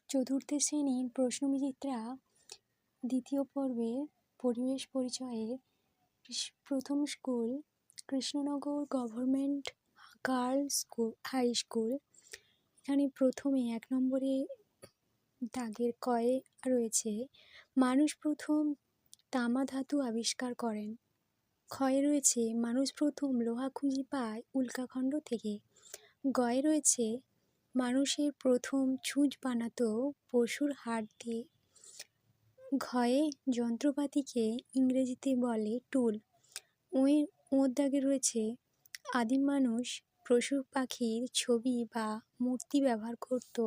চতুর্থ শ্রেণীর প্রশ্নবিচিত্রা দ্বিতীয় পর্বের পরিবেশ পরিচয়ে প্রথম school Krishnanagar government girls high school. এখানে প্রথমে ১ নম্বরে দাগের কয়ে রয়েছে মানুষ প্রথম তামা ধাতু আবিষ্কার করেন। ক্ষয়ে রয়েছে মানুষ প্রথম লোহা খুঁজে পায় উল্কাখণ্ড থেকে। গয়ে রয়েছে মানুষের প্রথম ছুঁচ বানাতো পশুর হাড় দিয়ে। ঘয়ে যন্ত্রপাতিকে ইংরেজিতে বলে টুল। ওর দাগে রয়েছে আদিম মানুষ পশু পাখির ছবি বা মূর্তি ব্যবহার করত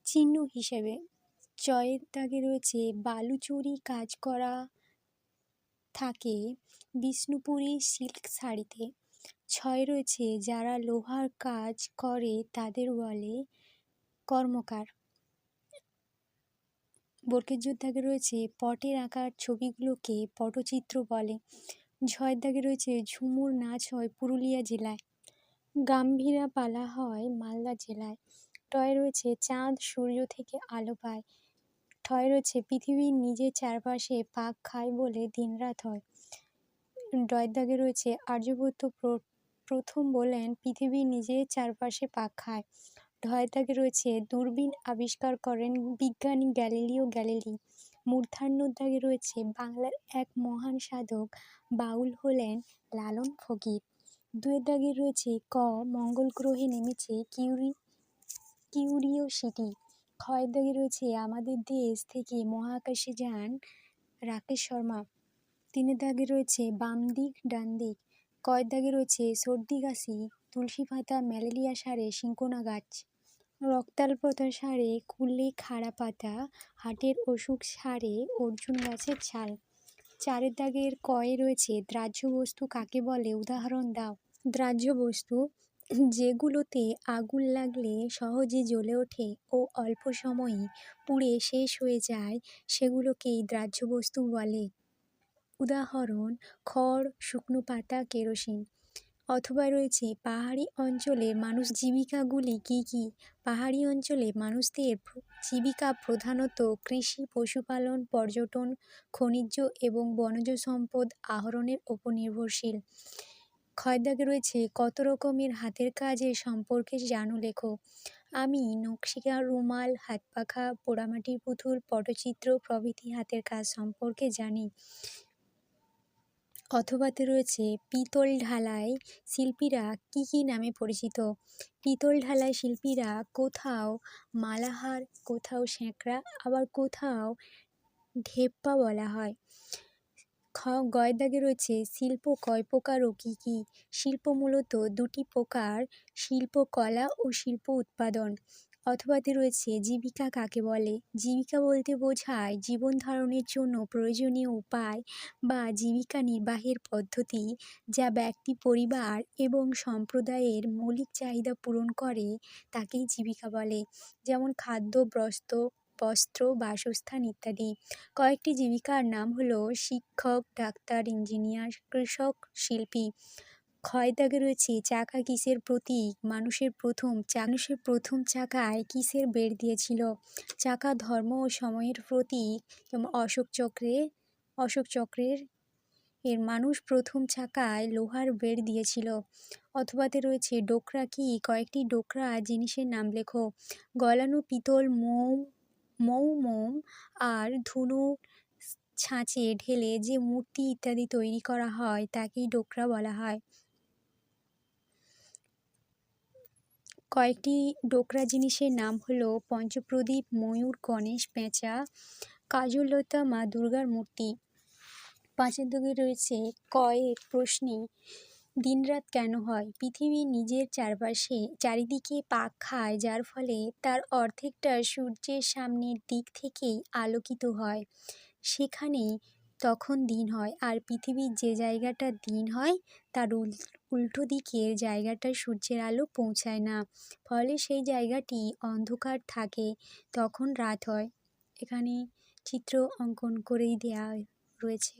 চিহ্ন হিসেবে। চয়ের দাগে রয়েছে বালুচরী কাজ করা থাকে বিষ্ণুপুরী সিল্ক শাড়িতে। ছয়ে রয়েছে যারা লোহার কাজ করে তাদের বলে কর্মকার। বর্গের জোর দাগে রয়েছে পটের আঁকার ছবিগুলোকে পটচিত্র বলে। ঝয়ের দাগে রয়েছে ঝুমুর নাচ হয় পুরুলিয়া জেলায়। গাম্ভীরা পালা হয় মালদা জেলায়। টয়ে রয়েছে চাঁদ সূর্য থেকে আলো পায়। ঠয়ে রয়েছে পৃথিবীর নিজের চারপাশে পাক খায় বলে দিনরাত হয়। ডয়ের দাগে রয়েছে আর্যভট্ট প্রথম বলেন পৃথিবী নিজের চারপাশে পাক খায়। ঢয়ের দাগে রয়েছে দূরবীন আবিষ্কার করেন বিজ্ঞানী গ্যালিলিও গ্যালিলি। মূর্ধন্যর দাগে রয়েছে বাংলার এক মহান সাধক বাউল হলেন লালন ফকির। দুয়ের দাগে রয়েছে ক মঙ্গল গ্রহে নেমেছে কিউরিওসিটি। ক্ষয়ের দাগে রয়েছে আমাদের দেশ থেকে মহাকাশে যান রাকেশ শর্মা। তিনের দাগে রয়েছে বাম দিক ডান দিক। কয়ের দাগে রয়েছে সর্দি কাশি তুলসী পাতা ম্যালেরিয়া সারে সিনকোনা গাছ। রক্তাল্পতা সারে কুলে খাড়া পাতা হার্টের অসুখ সারে অর্জুন গাছের ছাল। চারের দাগের কয়ে রয়েছে দ্রাহ্য বস্তু কাকে বলে উদাহরণ দাও। দ্রাহ্য বস্তু যেগুলোতে আগুন লাগলে সহজে জ্বলে ওঠে ও অল্প সময়েই পুড়ে শেষ হয়ে যায় সেগুলোকেই দ্রাহ্য বস্তু বলে। উদাহরণ খড় শুকনো পাতা কেরোসিন। অথবা রয়েছে পাহাড়ি অঞ্চলের মানুষ জীবিকাগুলি কী কী। পাহাড়ি অঞ্চলে মানুষদের জীবিকা প্রধানত কৃষি পশুপালন পর্যটন খনিজ এবং বনজ সম্পদ আহরণের ওপর নির্ভরশীল। ক্ষয়ের দাগে রয়েছে কত রকমের হাতের কাজের সম্পর্কে জানো লেখো। আমি নকশিকা রুমাল হাত পাখা পোড়ামাটির পুতুল পটচিত্র প্রভৃতি হাতের কাজ সম্পর্কে জানি। অথবাতে রয়েছে পিতল ঢালাই শিল্পীরা কী কী নামে পরিচিত। পিতল ঢালাই শিল্পীরা কোথাও মালাহার কোথাও স্যাঁকড়া আবার কোথাও ঢেপ্পা বলা হয়। গয়ের দাগে রয়েছে শিল্প কয় প্রকার ও কী কী। শিল্প মূলত দুটি প্রকার শিল্পকলা ও শিল্প উৎপাদন। অথবাতে রয়েছে জীবিকা কাকে বলে। জীবিকা বলতে বোঝায় জীবন ধারণের জন্য প্রয়োজনীয় উপায় বা জীবিকা নির্বাহের পদ্ধতি যা ব্যক্তি পরিবার এবং সম্প্রদায়ের মৌলিক চাহিদা পূরণ করে তাকেই জীবিকা বলে। যেমন খাদ্য বস্ত্র বাসস্থান ইত্যাদি। কয়েকটি জীবিকার নাম হলো শিক্ষক ডাক্তার ইঞ্জিনিয়ার কৃষক শিল্পী। ক্ষয়ের দাগে রয়েছে চাকা কিসের প্রতীক। মানুষের প্রথম চাকায় কিসের বেড় দিয়েছিল। চাকা ধর্ম ও সময়ের প্রতীক। যেমন অশোক চক্রের মানুষ প্রথম চাকায় লোহার বেড় দিয়েছিল। অথবাতে রয়েছে ডোকরা কি। কয়েকটি ডোকরা জিনিসের নাম লেখো। গলানো পিতল মোম আর ধুনো ছাঁচে ঢেলে যে মূর্তি ইত্যাদি তৈরি করা হয় তাকেই ডোকরা বলা হয়। কয়েকটি ডোকরা জিনিসের নাম হলো পঞ্চপ্রদীপ ময়ূর গণেশ পেঁচা কাজললতা মা দুর্গার মূর্তি। পাঁচের দাগে রয়েছে কয়ের প্রশ্নে দিনরাত কেন হয়। পৃথিবী নিজের চারিদিকে পাক খায় যার ফলে তার অর্ধেকটা সূর্যের সামনের দিক থেকেই আলোকিত হয় সেখানেই তখন দিন হয়। আর পৃথিবীর যে জায়গাটা দিন হয় তার উল্টো দিকের জায়গাটায় সূর্যের আলো পৌঁছায় না, ফলে সেই জায়গাটি অন্ধকার থাকে তখন রাত হয়। এখানে চিত্র অঙ্কন করেই দেওয়া রয়েছে।